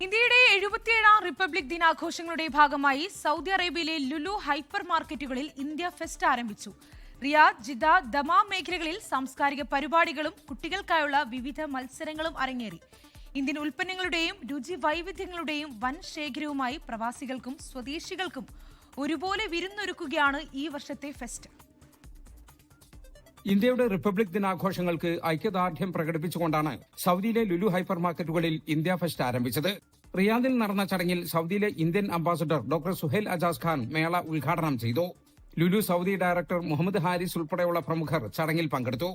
ഇന്ത്യയുടെ 77ാം റിപ്പബ്ലിക് ദിനാഘോഷങ്ങളുടെ ഭാഗമായി സൗദി അറേബ്യയിലെ ലുലു ഹൈപ്പർ മാർക്കറ്റുകളിൽ ഇന്ത്യ ഫെസ്റ്റ് ആരംഭിച്ചു. റിയാദ്, ജിദ്ദ, ദമാം മേഖലകളിൽ സാംസ്കാരിക പരിപാടികളും കുട്ടികൾക്കായുള്ള വിവിധ മത്സരങ്ങളും അരങ്ങേറി. ഇന്ത്യൻ ഉൽപ്പന്നങ്ങളുടെയും രുചി വൈവിധ്യങ്ങളുടെയും വൻ ശേഖരവുമായി പ്രവാസികൾക്കും സ്വദേശികൾക്കും ഒരുപോലെ വിരുന്നൊരുക്കുകയാണ് ഈ വർഷത്തെ ഫെസ്റ്റ്. ഇന്ത്യയുടെ റിപ്പബ്ലിക് ദിനാഘോഷങ്ങൾക്ക് ഐക്യദാർഢ്യം പ്രകടിപ്പിച്ചുകൊണ്ടാണ് സൗദിയിലെ ലുലു ഹൈപ്പർ മാർക്കറ്റുകളിൽ ഇന്ത്യ ഫെസ്റ്റ് ആരംഭിച്ചത്. റിയാദിൽ നടന്ന ചടങ്ങിൽ സൗദിയിലെ Indian ambassador doctor Suhail Ajaz Khan മേള ഉദ്ഘാടനം ചെയ്തു. ലുലു സൗദി ഡയറക്ടർ മുഹമ്മദ് ഹാരിസ് ഉൾപ്പെടെയുള്ള പ്രമുഖർ ചടങ്ങിൽ പങ്കെടുത്തു.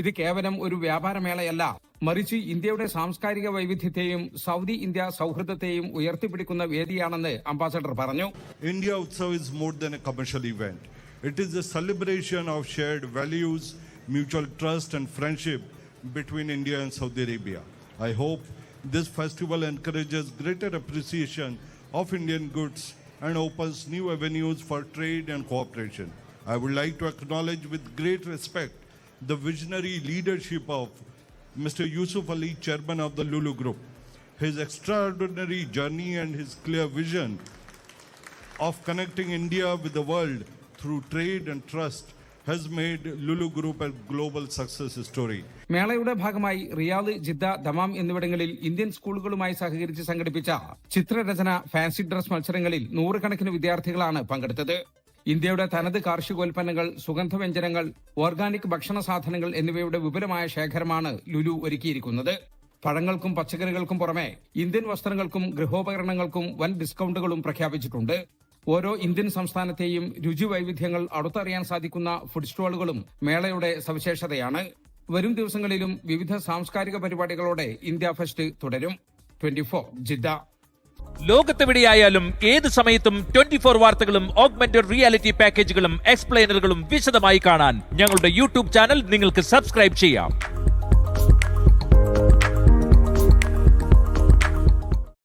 ഇത് കേവലം ഒരു വ്യാപാരമേളയല്ല, മറിച്ച് ഇന്ത്യയുടെ സാംസ്കാരിക വൈവിധ്യത്തെയും സൗദി ഇന്ത്യ സൗഹൃദത്തെയും ഉയർത്തിപ്പിടിക്കുന്ന വേദിയാണെന്ന് അംബാസഡർ പറഞ്ഞു. India Utsav is more than a commercial event. It is a celebration of shared values, mutual trust and friendship between India and Saudi Arabia. I hope this festival encourages greater appreciation of Indian goods and opens new avenues for trade and cooperation. I would like to acknowledge with great respect the visionary leadership of Mr. Yusuf Ali, chairman of the Lulu Group. His extraordinary journey and his clear vision of connecting India with the world through trade and trust has made Lulu Group a global success story. മേളയുടെ ഭാഗമായി Riyadh, Jeddah, Dammam എന്നിവിടങ്ങളിൽ Indian സ്കൂളുകളുമായി സഹകരിച്ച് സംഘടിപ്പിച്ച ചിത്രരചന, fancy dress മത്സരങ്ങളിൽ നൂറുകണക്കിന് വിദ്യാർത്ഥികളാണ് പങ്കെടുത്തത്. ഇന്ത്യയുടെ തനത് കാർഷികോൽപ്പന്നങ്ങൾ, സുഗന്ധവ്യഞ്ജനങ്ങൾ, ഓർഗാനിക് ഭക്ഷണ സാധനങ്ങൾ എന്നിവയുടെ വിപുലമായ ശേഖരമാണ് ലുലു ഒരുക്കിയിരിക്കുന്നത്. പഴങ്ങൾക്കും പച്ചക്കറികൾക്കും പുറമെ ഇന്ത്യൻ വസ്ത്രങ്ങൾക്കും ഗൃഹോപകരണങ്ങൾക്കും വൻ ഡിസ്കൌണ്ടുകളും പ്രഖ്യാപിച്ചിട്ടുണ്ട്. ഓരോ ഇന്ത്യൻ സംസ്ഥാനത്തെയും രുചി വൈവിധ്യങ്ങൾ അടുത്തറിയാൻ സാധിക്കുന്ന ഫുഡ് സ്റ്റാളുകളും മേളയുടെ സവിശേഷതയാണ്. വരും ദിവസങ്ങളിലും വിവിധ സാംസ്കാരിക പരിപാടികളോടെ ഇന്ത്യ ഫെസ്റ്റ് തുടരും. 24 ജിദ്ദ. ലോകത്തെവിടെയായാലും ഏത് സമയത്തും 24 വാർത്തകളും ഓഗ്മെന്റഡ് റിയാലിറ്റി പാക്കേജുകളും എക്സ്പ്ലെയിനറുകളും വിശദമായി കാണാൻ ഞങ്ങളുടെ യൂട്യൂബ് ചാനൽ നിങ്ങൾക്ക് സബ്സ്ക്രൈബ് ചെയ്യാം.